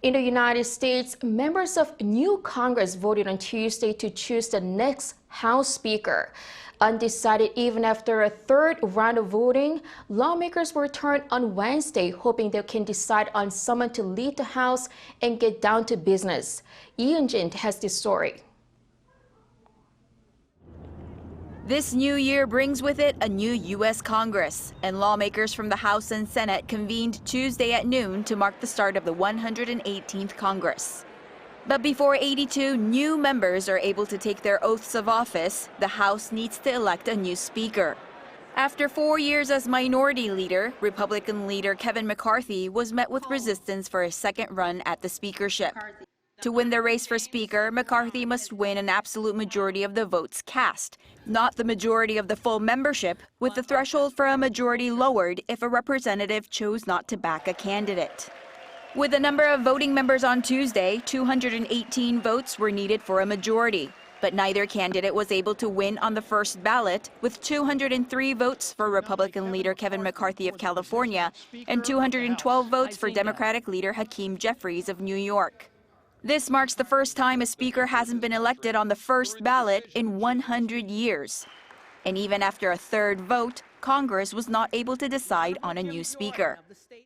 In the United States, members of new Congress voted on Tuesday to choose the next House Speaker. Undecided even after a third round of voting, lawmakers will return on Wednesday, hoping they can decide on someone to lead the House and get down to business. Eun-jin has this story. This new year brings with it a new U.S. Congress, and lawmakers from the House and Senate convened Tuesday at noon to mark the start of the 118th Congress. But before 82 new members are able to take their oaths of office, the House needs to elect a new speaker. After 4 years as minority leader, Republican leader Kevin McCarthy was met with resistance for a second run at the speakership. To win the race for Speaker, McCarthy must win an absolute majority of the votes cast, not the majority of the full membership, with the threshold for a majority lowered if a representative chose not to back a candidate. With the number of voting members on Tuesday, 218 votes were needed for a majority. But neither candidate was able to win on the first ballot, with 203 votes for Republican leader Kevin McCarthy of California and 212 votes for Democratic leader Hakeem Jeffries of New York. This marks the first time a speaker hasn't been elected on the first ballot in 100 years. And even after a third vote, Congress was not able to decide on a new speaker.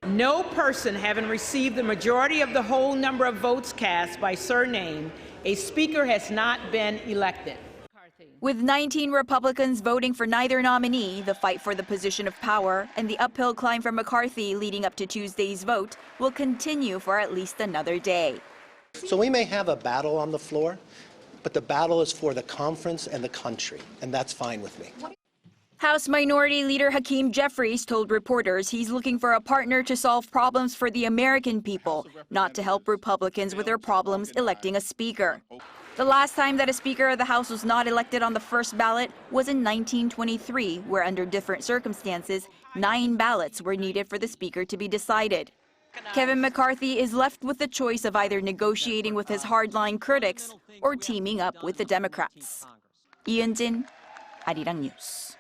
No person having received the majority of the whole number of votes cast by surname, a speaker has not been elected. With 19 Republicans voting for neither nominee, the fight for the position of power and the uphill climb for McCarthy leading up to Tuesday's vote will continue for at least another day. So we may have a battle on the floor, but the battle is for the conference and the country, and that's fine with me. House Minority Leader Hakeem Jeffries told reporters he's looking for a partner to solve problems for the American people, not to help Republicans with their problems electing a speaker. The last time that a Speaker of the House was not elected on the first ballot was in 1923, where under different circumstances, 9 ballots were needed for the Speaker to be decided. Kevin McCarthy is left with the choice of either negotiating with his hardline critics or teaming up with the Democrats. Eun-jin, Arirang News.